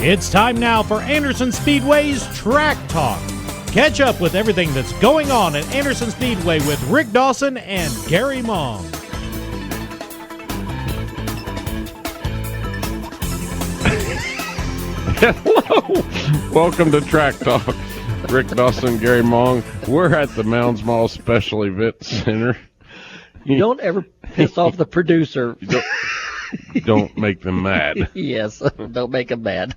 It's time now for Anderson Speedway's Track Talk. Catch up with everything that's going on at Anderson Speedway with Rick Dawson and Gary Mong. Hello. Welcome to Track Talk. Rick Dawson, Gary Mong. We're at the Mounds Mall Special Event Center. You don't ever piss off the producer. Don't make them mad. Yes, don't make them mad.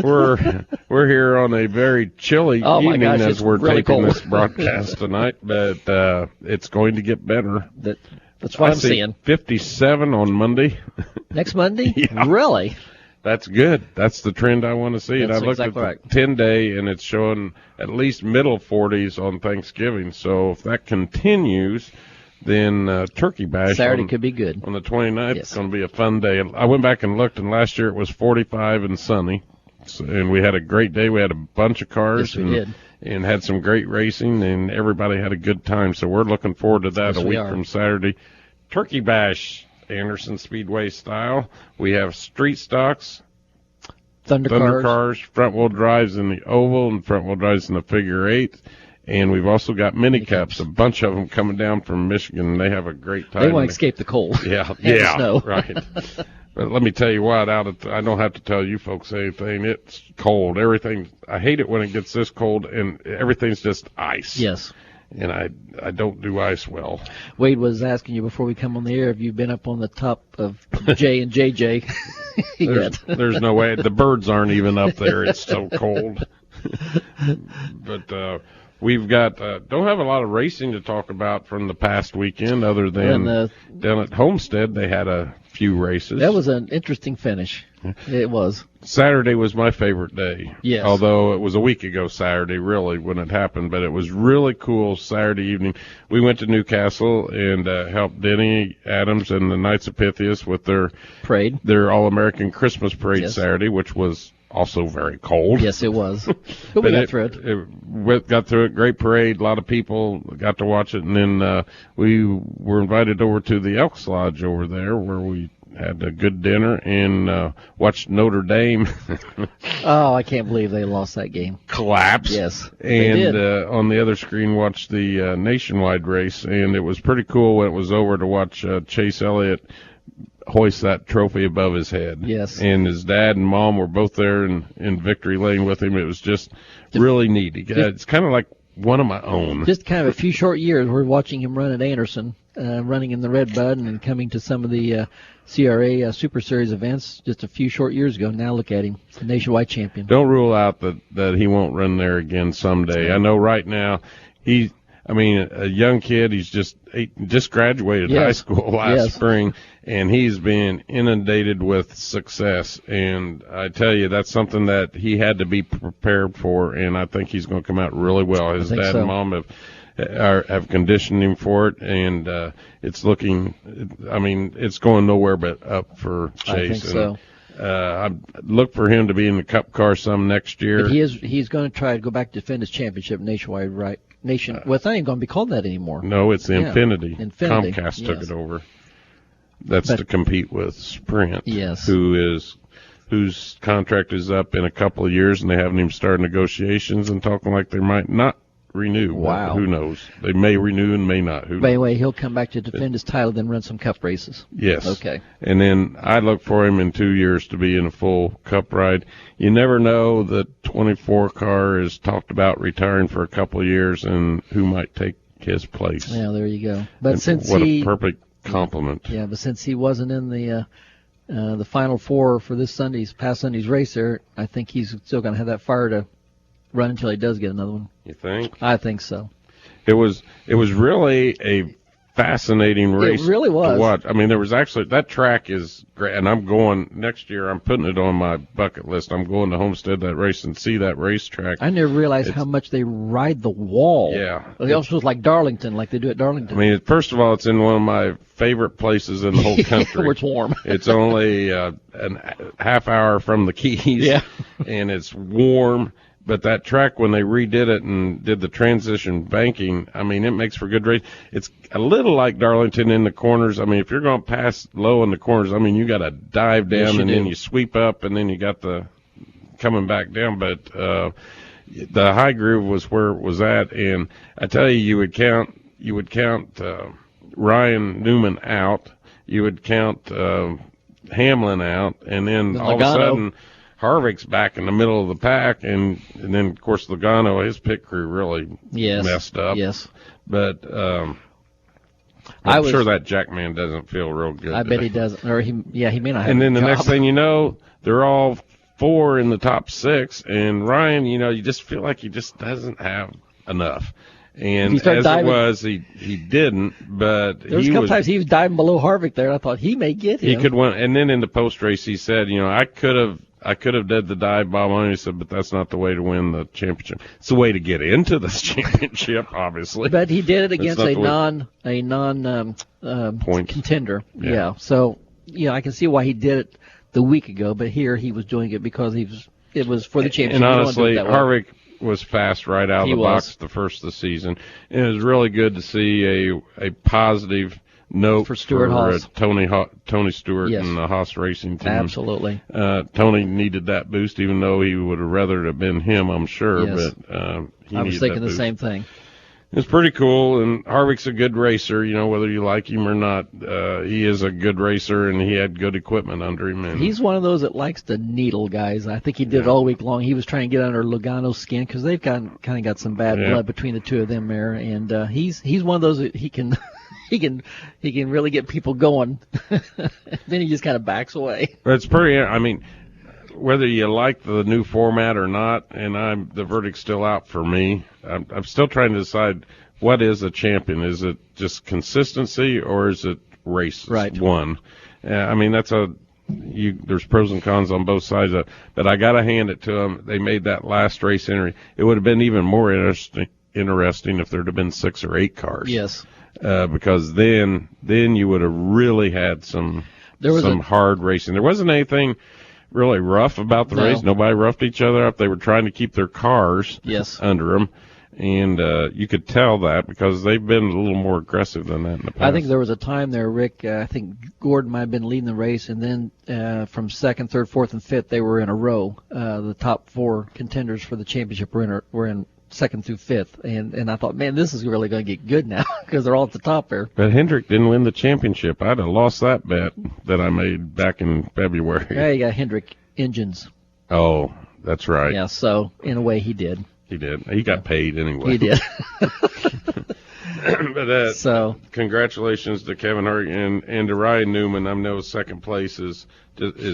We're here on a very chilly evening as we're really taping cold. this broadcast tonight, but it's going to get better. That's what I'm seeing. 57 on Monday. Next Monday? Yeah. Really? That's good. That's the trend I want to see. That's and I looked exactly at the 10-day, and it's showing at least middle 40s on Thanksgiving. So if that continues, then Turkey Bash Saturday could be good. On the 29th, Yes. It's going to be a fun day. I went back and looked, and last year it was 45 and sunny. So, and we had a great day. We had a bunch of cars. Yes, we did. And had some great racing, and everybody had a good time. So we're looking forward to that Yes, a we week are. from Saturday. Turkey Bash, Anderson Speedway style. We have street stocks, Thunder cars, front-wheel drives in the oval and front-wheel drives in the figure eight. And we've also got mini cups, a bunch of them coming down from Michigan. They have a great time. They want to escape the cold. Yeah, and the yeah, snow. right. But let me tell you what, I don't have to tell you folks anything. It's cold. Everything, I hate it when it gets this cold and everything's just ice. Yes. And I don't do ice well. Wade was asking you before we come on the air if you've been up on the top of J and JJ. There's no way. The birds aren't even up there. It's so cold. But we've got don't have a lot of racing to talk about from the past weekend other than down at Homestead they had a few races. That was an interesting finish. It was. Saturday was my favorite day. Yes. Although it was a week ago Saturday, really, when it happened. But it was really cool Saturday evening. We went to Newcastle and helped Denny Adams and the Knights of Pythias with their Parade. Their All-American Christmas Parade Yes. Saturday, which was also very cold. Yes, it was. But we got through it. Got through it. Great parade. A lot of people got to watch it. And then we were invited over to the Elks Lodge over there where we had a good dinner and watched Notre Dame Oh, I can't believe they lost that game. collapse. Yes, they And did. on the other screen watched the nationwide race. And it was pretty cool when it was over to watch Chase Elliott hoist that trophy above his head. Yes. And his dad and mom were both there in victory lane with him. It was just really neat. It's kind of like one of my own. Just kind of a few short years, we're watching him run at Anderson, running in the Red Bud and coming to some of the CRA Super Series events just a few short years ago. Now look at him, the nationwide champion. Don't rule out that he won't run there again someday. I know right now a young kid, he just graduated high school last spring, and he's been inundated with success. And I tell you, that's something that he had to be prepared for, and I think he's going to come out really well. His dad and mom have conditioned him for it, and it's looking, it's going nowhere but up for Chase. I think so. I look for him to be in the Cup car some next year. But he's going to try to go back to defend his championship nationwide, right? Well, it's not even going to be called that anymore. No, it's the Infinity. Infinity. Comcast took it over. That's to compete with Sprint. Yes. Whose contract is up in a couple of years, and they haven't even started negotiations and talking like they might not renew. Wow. Who knows? They may renew and may not. Who But knows? anyway, he'll come back to defend his title, then run some Cup races. Yes. Okay. And then I look for him in 2 years to be in a full Cup ride. You never know. The 24 car is talked about retiring for a couple of years, and who might take his place. Yeah, there you go. But And what a perfect compliment. Yeah, but since he wasn't in the Final Four for past Sunday's race there, I think he's still going to have that fire to run until he does get another one. You think? I think so. It was really a fascinating race. It really was. To watch. There was actually, that track is great, and I'm going next year. I'm putting it on my bucket list. I'm going to Homestead that race and see that racetrack. I never realized how much they ride the wall. Yeah. It also was like Darlington, like they do at Darlington. First of all, it's in one of my favorite places in the whole country. Where it's warm. It's only a half hour from the Keys. Yeah. And it's warm. But that track, when they redid it and did the transition banking, I mean, it makes for good race. It's a little like Darlington in the corners. I mean, if you're going to pass low in the corners, I mean, you got to dive down and then you sweep up and then you got the coming back down. But the high groove was where it was at. And I tell you, you would count Ryan Newman out. You would count Hamlin out. And then all of a sudden, Harvick's back in the middle of the pack, and then, of course, Logano, his pit crew really messed up. Yes. But I'm sure that Jackman doesn't feel real good. I bet he doesn't. Or he may not have And then a the job. next thing you know, they're all 4 in the top 6, and Ryan, you just feel like he just doesn't have enough. And as diving, it was, he didn't, but there was a couple times he was diving below Harvick there. I thought he may get him. He could win. And then in the post race, he said, I could have did the dive bomb on. He said, but that's not the way to win the championship. It's the way to get into this championship, obviously. But he did it against a non contender. Yeah. So I can see why he did it the week ago. But here he was doing it because it was for the championship. And honestly, Harvick was fast right out of the box the first of the season. And it was really good to see a positive note for Stewart Haas. Tony Stewart and the Haas Racing team. Absolutely. Tony needed that boost, even though he would have rather have been him, I'm sure. Yes. But I was thinking the same thing. It's pretty cool, and Harvick's a good racer. Whether you like him or not, he is a good racer, and he had good equipment under him. And he's one of those that likes to needle guys. I think he did it all week long. He was trying to get under Logano's skin because they've kind of got some bad blood between the two of them there, and he's one of those that he can really get people going. Then he just kind of backs away. But it's pretty. I mean, whether you like the new format or not, and the verdict's still out for me. I'm still trying to decide what is a champion. Is it just consistency or is it races won? I mean, there's pros and cons on both sides of it, but I got to hand it to them. They made that last race entry. It would have been even more interesting if there'd have been 6 or 8 cars. Yes. Because then you would have really had some hard racing. There wasn't anything really rough about the race. Nobody roughed each other up. They were trying to keep their cars under them. And you could tell that because they've been a little more aggressive than that in the past. I think there was a time there, Rick, I think Gordon might have been leading the race, and then from 2nd, 3rd, 4th, and 5th, they were in a row. The top 4 contenders for the championship were in 2nd through 5th. And I thought, man, this is really going to get good now because they're all at the top there. But Hendrick didn't win the championship. I'd have lost that bet that I made back in February. Yeah, you got Hendrick engines. Oh, that's right. Yeah, so in a way he did. He did. He got paid anyway. He did. But congratulations to Kevin Hart and to Ryan Newman. I know 2nd place is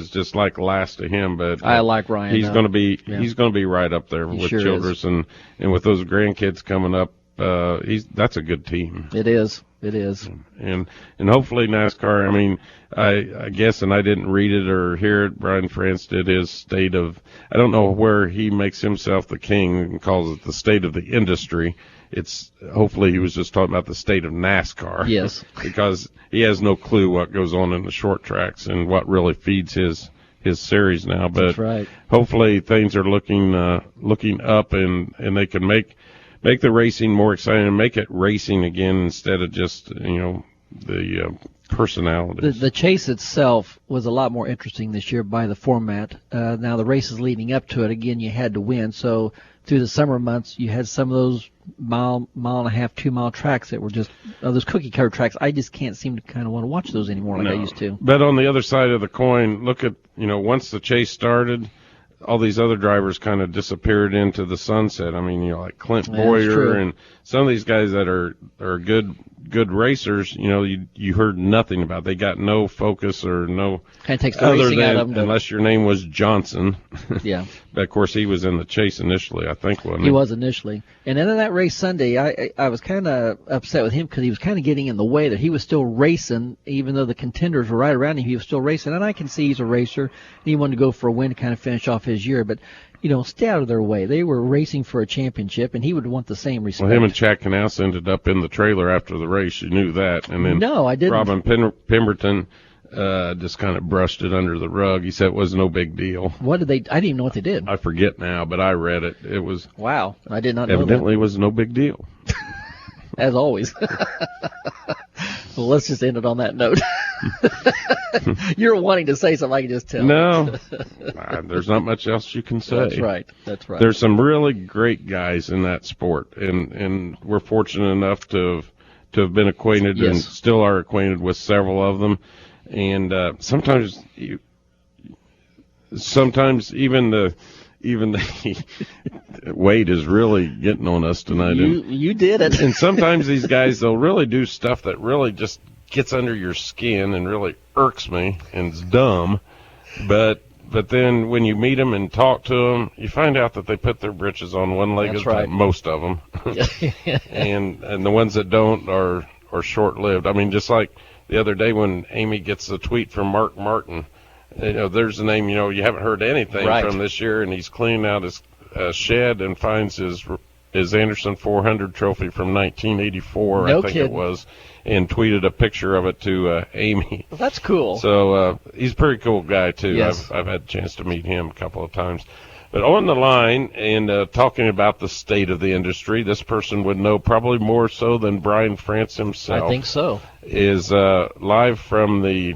just like last to him, but I like Ryan. He's going to be right up there with Childress and with those grandkids coming up. That's a good team. It is. It is. And hopefully NASCAR, I mean, I guess, and I didn't read it or hear it, Brian France did his state of, I don't know where he makes himself the king and calls it the state of the industry. It's, hopefully he was just talking about the state of NASCAR. Yes. Because he has no clue what goes on in the short tracks and what really feeds his series now. But that's right. Hopefully things are looking up and they can make the racing more exciting and make it racing again instead of just, the personalities. The chase itself was a lot more interesting this year by the format. Now the races leading up to it, again, you had to win. So through the summer months, you had some of those mile and a half, 2 mile tracks that were just those cookie cutter tracks. I just can't seem to kind of want to watch those anymore like I used to. But on the other side of the coin, look at, once the chase started, all these other drivers kind of disappeared into the sunset. I mean, like Clint Boyer and some of these guys that are good racers, you heard nothing about. They got no focus or no kind of takes the racing out of them. Unless your name was Johnson. Yeah. But of course he was in the chase initially, I think, wasn't he? He was initially. And then in that race Sunday, I was kind of upset with him because he was kind of getting in the way that he was still racing, even though the contenders were right around him. He was still racing, and I can see he's a racer. And he wanted to go for a win to kind of finish off his year, but stay out of their way. They were racing for a championship, and he would want the same respect. Well, him and Chad Knaus ended up in the trailer after the race. You knew that. And then no, I didn't. Robin Pemberton just kind of brushed it under the rug. He said it was no big deal. What did they? I didn't even know what they did. I forget now, but I read it. It was wow. I did not know evidently that. Was no big deal. As always. Well, let's just end it on that note. You're wanting to say something, I can just tell. No, there's not much else you can say. That's right. There's some really great guys in that sport, and we're fortunate enough to have been acquainted yes. and still are acquainted with several of them. And sometimes even the Wade is really getting on us tonight. You did it. And sometimes these guys, they'll really do stuff that really just gets under your skin and really irks me and is dumb. But then when you meet them and talk to them, you find out that they put their britches on one leg That's at a time, right. most of them. and the ones that don't are short-lived. I mean, just like the other day when Amy gets the tweet from Mark Martin, there's a name, you haven't heard anything right. from this year, and he's cleaning out his shed and finds his Anderson 400 trophy from 1984, no I think kidding. It was, and tweeted a picture of it to Amy. Well, that's cool. So he's a pretty cool guy, too. Yes. I've had a chance to meet him a couple of times. But on the line and talking about the state of the industry, this person would know probably more so than Brian France himself. I think so. Is live from the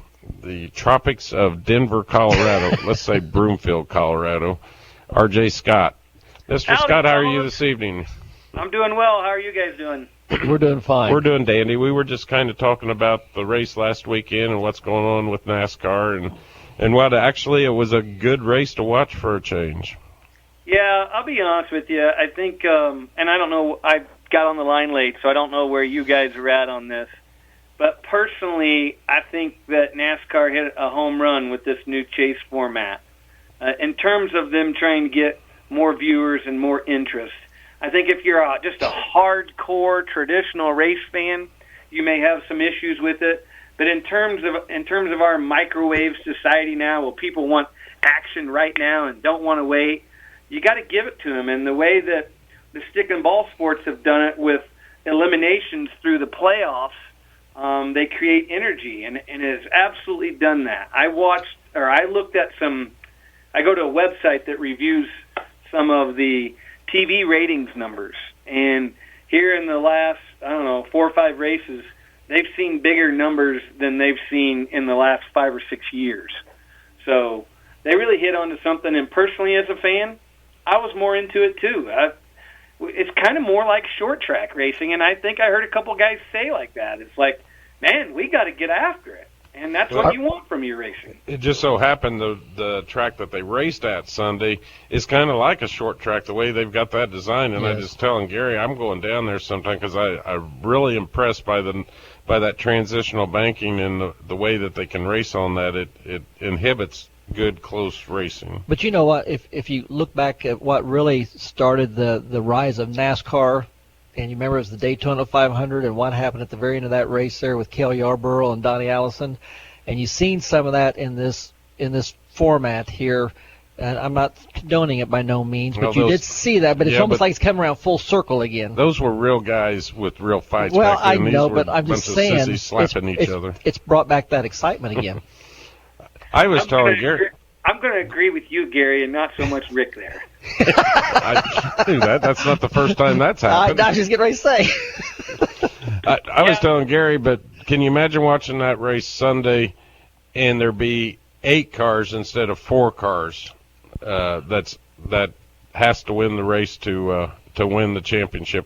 tropics of Denver, Colorado. Let's say Broomfield, Colorado. R.J. Scott. Mr. Howdy, Scott, how are you fellas. this evening? I'm doing well. How are you guys doing? We're doing fine. We're doing dandy. We were just kind of talking about the race last weekend and what's going on with NASCAR and what actually it was a good race to watch for a change. Yeah, I'll be honest with you. I think, and I don't know, I got on the line late, so I don't know where you guys are at on this. But personally, I think that NASCAR hit a home run with this new chase format. In terms of them trying to get more viewers and more interest. I think if you're just a hardcore traditional race fan, you may have some issues with it. But in terms of our microwave society now, where people want action right now and don't want to wait, you got to give it to them. And the way that the stick and ball sports have done it with eliminations through the playoffs, they create energy, and it has absolutely done that. I looked at I go to a website that reviews some of the TV ratings numbers, and here in the last, 4 or 5 races, they've seen bigger numbers than they've seen in the last 5 or 6 years. So they really hit onto something, and personally as a fan, I was more into it too. It's kind of more like short track racing, and I think I heard a couple guys say like that. It's like, man, we got to get after it, and that's what you want from your racing. It just so happened the track that they raced at Sunday is kind of like a short track, the way they've got that design. And yes. I just telling Gary, I'm going down there sometime because I'm really impressed by that transitional banking and the way that they can race on that. It inhibits good close racing. But you know what? If you look back at what really started the rise of NASCAR, and you remember it was the Daytona 500 and what happened at the very end of that race there with Cale Yarborough and Donnie Allison, and you've seen some of that in this format here. And I'm not condoning it by no means, but you did see that. But it's almost like it's come around full circle again. Those were real guys with real fights. Well, back then. I know, but I'm just saying slapping each other. It's brought back that excitement again. I was telling Gary. I'm going to agree with you, Gary, and not so much Rick there. I do that. That's not the first time that's happened. I was just getting ready to say. I was telling Gary, but can you imagine watching that race Sunday and there be 8 cars instead of 4 cars that has to win the race to win the championship?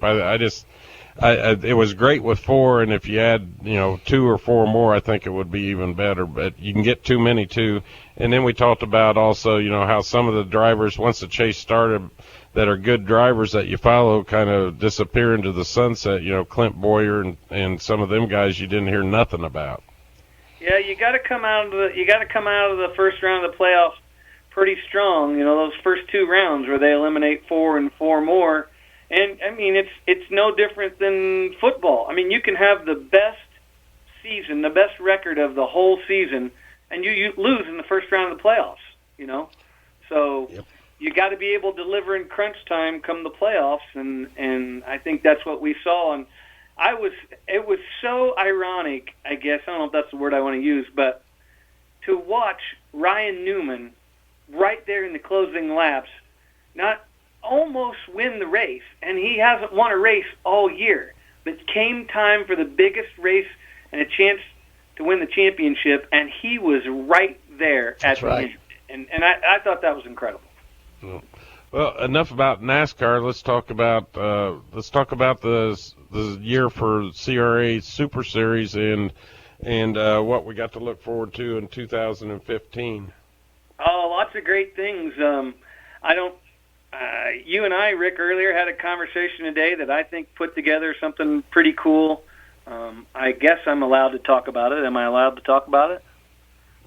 It was great with 4, and if you add 2 or 4 more, I think it would be even better. But you can get too many too. And then we talked about also how some of the drivers, once the chase started, that are good drivers that you follow kind of disappear into the sunset. Clint Boyer and some of them guys you didn't hear nothing about. Yeah, you got to come out of the first round of the playoffs pretty strong. Those first 2 rounds where they eliminate 4 and 4 more. And, I mean, it's no different than football. I mean, you can have the best season, the best record of the whole season, and you lose in the first round of the playoffs, So you got to be able to deliver in crunch time come the playoffs, and I think that's what we saw. And it was so ironic, I guess. I don't know if that's the word I want to use, but to watch Ryan Newman right there in the closing laps not almost win the race, and he hasn't won a race all year. But came time for the biggest race and a chance to win the championship, and he was right there at the end. And I thought that was incredible. Well, enough about NASCAR. Let's talk about the year for CRA Super Series and what we got to look forward to in 2015. Oh, lots of great things. You and I, Rick, earlier had a conversation today that I think put together something pretty cool. I guess I'm allowed to talk about it. Am I allowed to talk about it?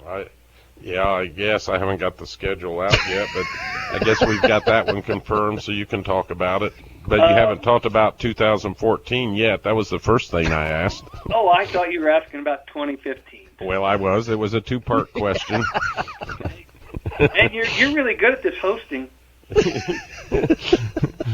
I guess I haven't got the schedule out yet, but I guess we've got that one confirmed, so you can talk about it. But you haven't talked about 2014 yet. That was the first thing I asked. Oh, I thought you were asking about 2015. Well, I was. It was a two-part question. And you're really good at this hosting.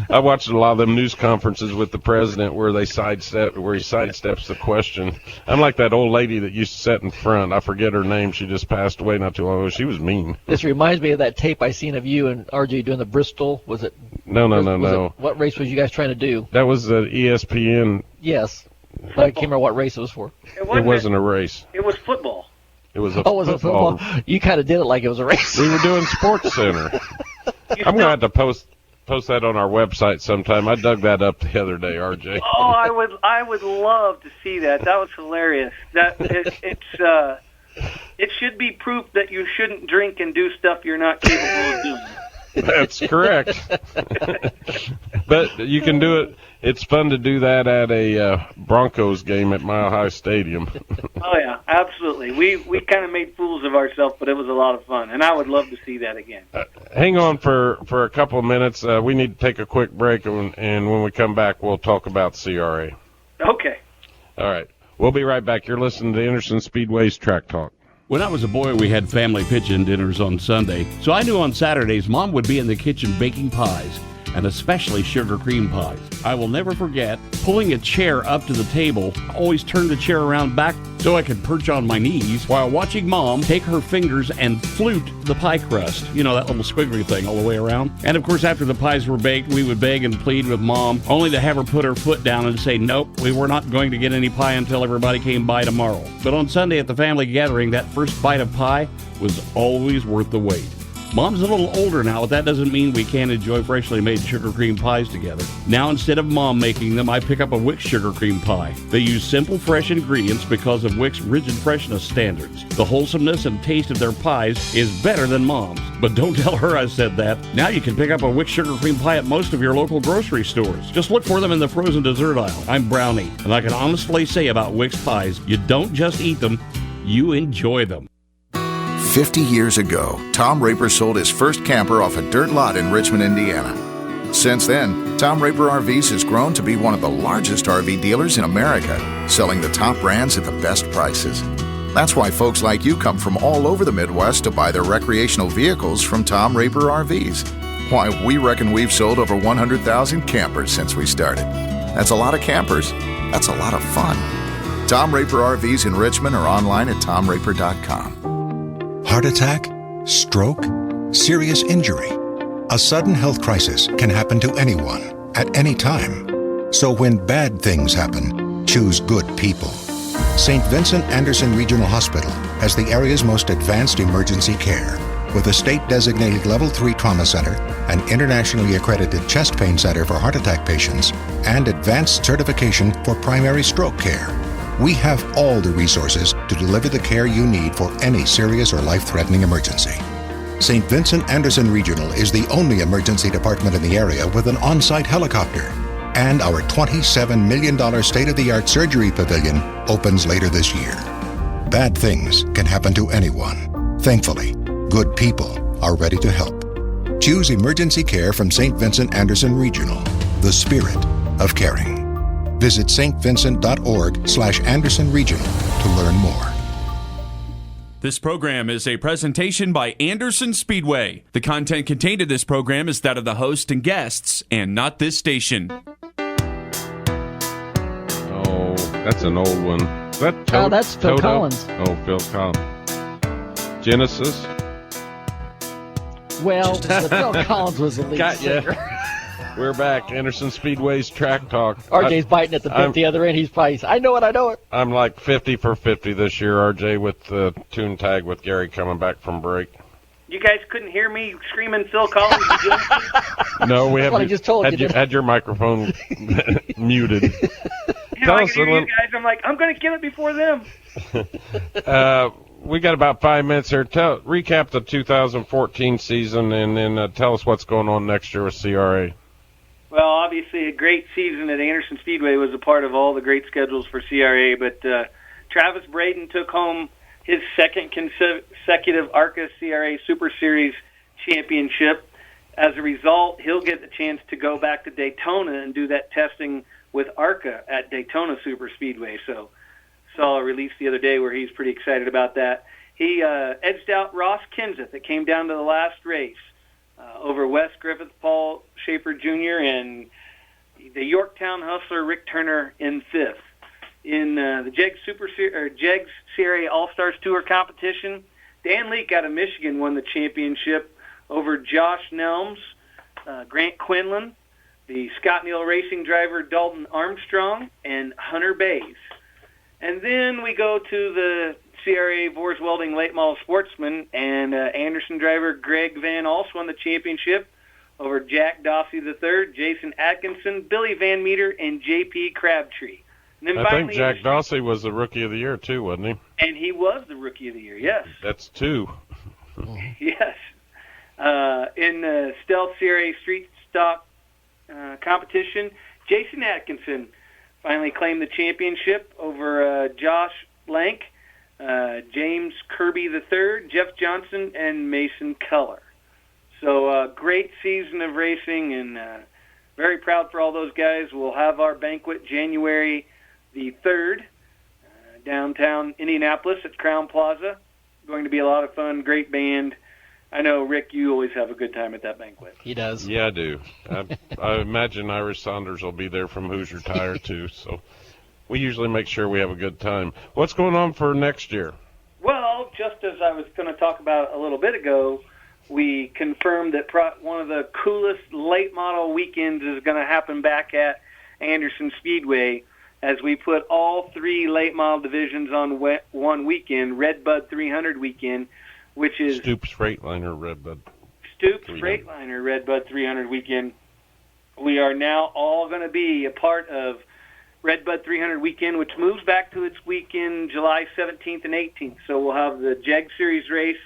I watched a lot of them news conferences with the president where he sidesteps the question. I'm like that old lady that used to sit in front. I forget her name. She just passed away not too long ago. She was mean. This reminds me of that tape I seen of you and RJ doing the Bristol. Was it? No. What race was you guys trying to do? That was the ESPN. Yes. But I can't remember what race it was for. It wasn't a race. It was football. It was a was it football? You kind of did it like it was a race. We were doing Sports Center. I'm going to have to post that on our website sometime. I dug that up the other day, RJ. Oh, I would love to see that. That was hilarious. It should be proof that you shouldn't drink and do stuff you're not capable of doing. That's correct. But you can do it. It's fun to do that at a Broncos game at Mile High Stadium. Oh, yeah, absolutely. We kind of made fools of ourselves, but it was a lot of fun, and I would love to see that again. Hang on for a couple of minutes. We need to take a quick break, and when we come back, we'll talk about CRA. Okay. All right. We'll be right back. You're listening to Anderson Speedway's Track Talk. When I was a boy, we had family pitch-in dinners on Sunday, so I knew on Saturdays Mom would be in the kitchen baking pies, and especially sugar cream pies. I will never forget pulling a chair up to the table. I always turned the chair around back so I could perch on my knees while watching Mom take her fingers and flute the pie crust. You know, that little squiggly thing all the way around. And of course, after the pies were baked, we would beg and plead with Mom, only to have her put her foot down and say, nope, we were not going to get any pie until everybody came by tomorrow. But on Sunday at the family gathering, that first bite of pie was always worth the wait. Mom's a little older now, but that doesn't mean we can't enjoy freshly made sugar cream pies together. Now, instead of Mom making them, I pick up a Wix sugar cream pie. They use simple, fresh ingredients because of Wix rigid freshness standards. The wholesomeness and taste of their pies is better than Mom's. But don't tell her I said that. Now you can pick up a Wix sugar cream pie at most of your local grocery stores. Just look for them in the frozen dessert aisle. I'm Brownie, and I can honestly say about Wix pies, you don't just eat them, you enjoy them. 50 years ago, Tom Raper sold his first camper off a dirt lot in Richmond, Indiana. Since then, Tom Raper RVs has grown to be one of the largest RV dealers in America, selling the top brands at the best prices. That's why folks like you come from all over the Midwest to buy their recreational vehicles from Tom Raper RVs. Why, we reckon we've sold over 100,000 campers since we started. That's a lot of campers. That's a lot of fun. Tom Raper RVs in Richmond or online at tomraper.com. Heart attack, stroke, serious injury. A sudden health crisis can happen to anyone at any time. So when bad things happen, choose good people. St. Vincent Anderson Regional Hospital has the area's most advanced emergency care, with a state-designated Level 3 trauma center, an internationally accredited chest pain center for heart attack patients, and advanced certification for primary stroke care. We have all the resources to deliver the care you need for any serious or life-threatening emergency. St. Vincent Anderson Regional is the only emergency department in the area with an on-site helicopter. And our $27 million state-of-the-art surgery pavilion opens later this year. Bad things can happen to anyone. Thankfully, good people are ready to help. Choose emergency care from St. Vincent Anderson Regional, the spirit of caring. Visit stvincent.org/Anderson Regional to learn more. This program is a presentation by Anderson Speedway. The content contained in this program is that of the host and guests, and not this station. Oh, that's an old one. Is that that's Phil Collins. Oh, Phil Collins. Genesis. Well, Phil Collins was the lead Got ya. singer. We're back. Anderson Speedway's Track Talk. RJ's biting at the bit the other end. He's probably, I know it. I'm like 50 for 50 this year, RJ, with the tune tag with Gary coming back from break. You guys couldn't hear me screaming Phil Collins? No, we haven't. I just told you. Had your microphone muted. You know, I can hear you guys. I'm like, I'm going to get it before them. We got about 5 minutes here. Recap the 2014 season, and then tell us what's going on next year with CRA. Well, obviously a great season at Anderson Speedway was a part of all the great schedules for CRA, but Travis Braden took home his second consecutive ARCA CRA Super Series championship. As a result, he'll get the chance to go back to Daytona and do that testing with ARCA at Daytona Super Speedway. So saw a release the other day where he's pretty excited about that. He edged out Ross Kenseth. It came down to the last race over Wes Griffith, Paul Schaefer Jr., and the Yorktown hustler Rick Turner in fifth. In the Jegs CRA All-Stars Tour competition, Dan Leake out of Michigan won the championship over Josh Nelms, Grant Quinlan, the Scott Neal Racing driver Dalton Armstrong, and Hunter Bays. And then we go to the CRA Vors Welding Late Model Sportsman, and Anderson driver Greg Van Alst won the championship over Jack Dossie III, Jason Atkinson, Billy Van Meter, and J.P. Crabtree. And then I think Jack Dossie was the Rookie of the Year, too, wasn't he? And he was the Rookie of the Year, yes. That's two. Yes. In the Stealth CRA Street Stock competition, Jason Atkinson finally claimed the championship over Josh Lank, James Kirby III, Jeff Johnson, and Mason Keller. So great season of racing, and very proud for all those guys. We'll have our banquet January the 3rd, downtown Indianapolis at Crown Plaza. Going to be a lot of fun, great band. I know, Rick, you always have a good time at that banquet. He does. Yeah, I do. I imagine Irish Saunders will be there from Hoosier Tire, too, so we usually make sure we have a good time. What's going on for next year? Well, just as I was going to talk about a little bit ago, we confirmed that one of the coolest late model weekends is going to happen back at Anderson Speedway as we put all three late model divisions on one weekend, Redbud 300 weekend, which is Stoops Freightliner Redbud. Stoops Freightliner Redbud 300 weekend. We are now all going to be a part of Redbud 300 weekend, which moves back to its weekend July 17th and 18th. So we'll have the Jag Series race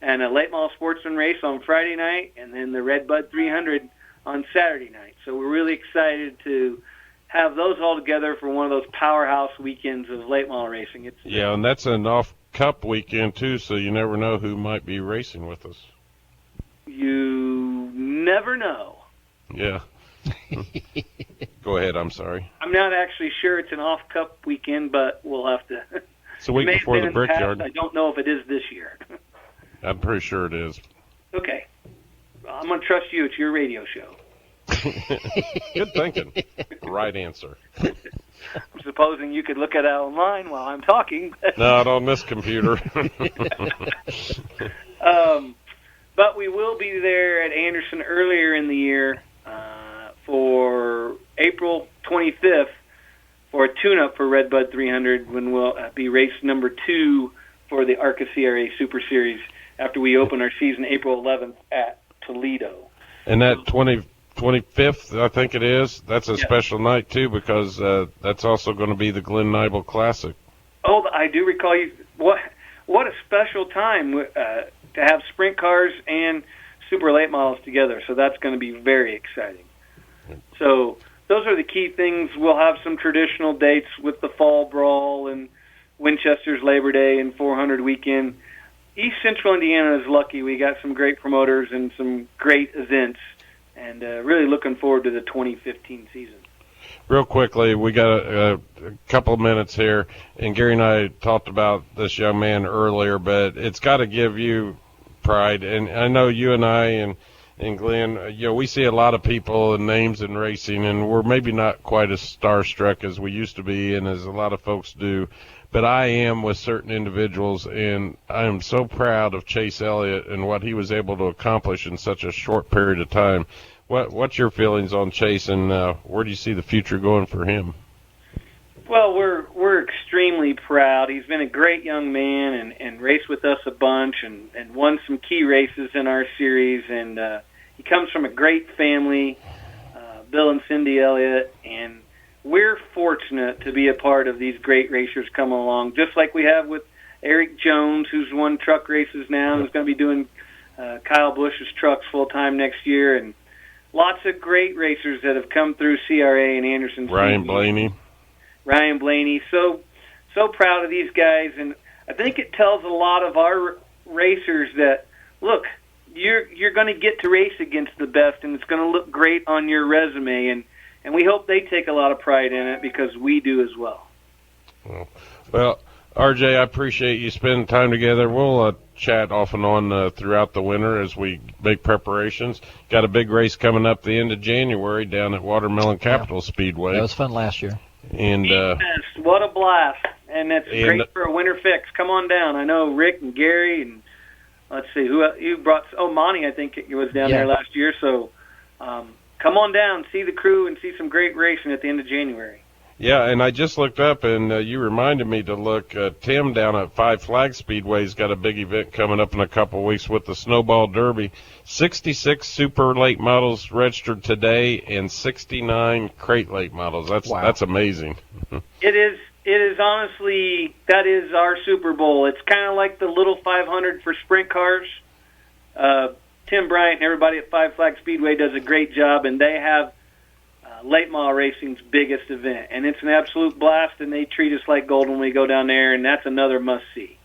and a late model sportsman race on Friday night, and then the Redbud 300 on Saturday night. So we're really excited to have those all together for one of those powerhouse weekends of late model racing. Yeah, and that's an off-cup weekend, too, so you never know who might be racing with us. You never know. Yeah. Go ahead, I'm sorry. I'm not actually sure it's an off-cup weekend, but we'll have to. It's a week before the Brickyard. I don't know if it is this year. I'm pretty sure it is. Okay. I'm going to trust you. It's your radio show. Good thinking. Right answer. I'm supposing you could look at it online while I'm talking. Not on this computer. But we will be there at Anderson earlier in the year for April 25th for a tune-up for Redbud 300 when we'll be race number 2 for the ARCA CRA Super Series after we open our season April 11th at Toledo. And that 25th, I think it is, that's a special night, too, because that's also going to be the Glen Nibel Classic. Oh, I do recall you. What a special time to have sprint cars and super late models together. So that's going to be very exciting. So those are the key things. We'll have some traditional dates with the Fall Brawl and Winchester's Labor Day and 400 weekend. East Central Indiana is lucky. We got some great promoters and some great events, and really looking forward to the 2015 season. Real quickly, we got a couple of minutes here, and Gary and I talked about this young man earlier, but it's got to give you pride. And I know you and I and Glenn, we see a lot of people and names in racing, and we're maybe not quite as starstruck as we used to be and as a lot of folks do. but I am with certain individuals, and I am so proud of Chase Elliott and what he was able to accomplish in such a short period of time. What's your feelings on Chase, and where do you see the future going for him? Well, we're extremely proud. He's been a great young man and raced with us a bunch and won some key races in our series. And he comes from a great family, Bill and Cindy Elliott, and we're fortunate to be a part of these great racers coming along, just like we have with Eric Jones, who's won truck races now, who's going to be doing Kyle Busch's trucks full-time next year, and lots of great racers that have come through CRA and Anderson. Ryan Blaney. So proud of these guys, and I think it tells a lot of our racers that, look, you're going to get to race against the best, and it's going to look great on your resume, and we hope they take a lot of pride in it because we do as well. Well, RJ, I appreciate you spending time together. We'll chat off and on throughout the winter as we make preparations. Got a big race coming up the end of January down at Watermelon Capital Speedway. That was fun last year. And yes, what a blast. And that's great for a winter fix. Come on down. I know Rick and Gary and let's see, who you brought? Oh, Monty, I think it was down there last year. So come on down, see the crew, and see some great racing at the end of January. Yeah, and I just looked up, and you reminded me to look. Tim down at Five Flag Speedway's got a big event coming up in a couple of weeks with the Snowball Derby. 66 super late models registered today and 69 crate late models. That's amazing. It is honestly, that is our Super Bowl. It's kind of like the little 500 for sprint cars. Tim Bryant and everybody at Five Flag Speedway does a great job, and they have late model racing's biggest event, and it's an absolute blast, and they treat us like gold when we go down there, and that's another must-see.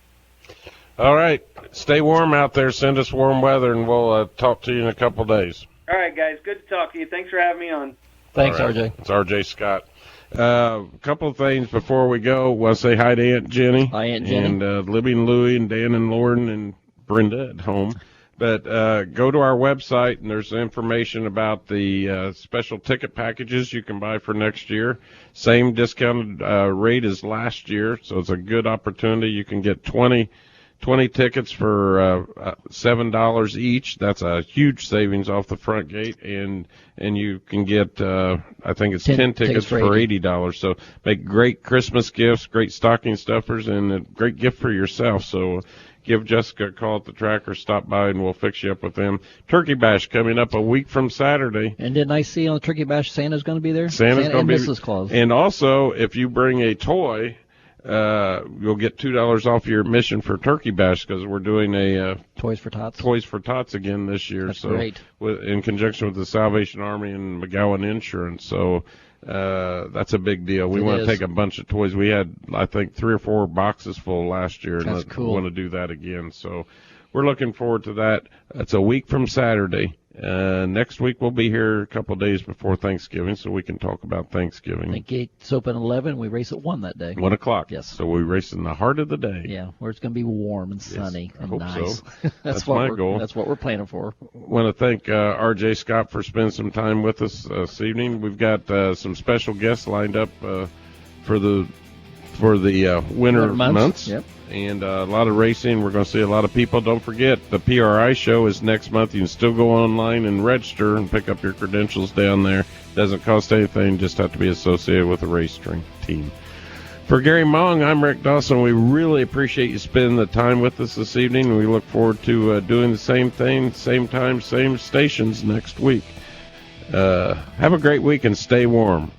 All right. Stay warm out there. Send us warm weather, and we'll talk to you in a couple of days. All right, guys. Good to talk to you. Thanks for having me on. Thanks, right. RJ. It's RJ Scott. A couple of things before we go. Want to say hi to Aunt Jenny. Hi, Aunt Jenny. And Libby and Louie and Dan and Lauren and Brenda at home. But go to our website, and there's information about the special ticket packages you can buy for next year. Same discounted rate as last year, so it's a good opportunity. You can get 20 tickets for $7 each. That's a huge savings off the front gate, and you can get I think it's 10 tickets for $80. So make great Christmas gifts, great stocking stuffers, and a great gift for yourself. So give Jessica a call at the track or stop by, and we'll fix you up with them. Turkey Bash coming up a week from Saturday. And didn't I see on the Turkey Bash Santa's going to be there? Santa's going to be. Mrs. Claus. And also, if you bring a toy, you'll get $2 off your admission for Turkey Bash because we're doing a Toys for Tots. Toys for Tots again this year. That's so great. In conjunction with the Salvation Army and McGowan Insurance. So that's a big deal. We want to take a bunch of toys. We had, I think, 3 or 4 boxes full last year. That's and cool. We want to do that again. So we're looking forward to that. It's a week from Saturday. Next week we'll be here a couple of days before Thanksgiving, so we can talk about Thanksgiving. The gates open at 11. We race at 1 that day. 1 o'clock. Yes. So we race in the heart of the day. Yeah, where it's going to be warm and sunny and hope nice. So. That's my goal. That's what we're planning for. Want to thank R.J. Scott for spending some time with us this evening. We've got some special guests lined up for the winter months. Yep. And a lot of racing. We're going to see a lot of people. Don't forget, the PRI show is next month. You can still go online and register and pick up your credentials down there. Doesn't cost anything. Just have to be associated with a race team. For Gary Mong, I'm Rick Dawson. We really appreciate you spending the time with us this evening. We look forward to doing the same thing, same time, same stations next week. Have a great week and stay warm.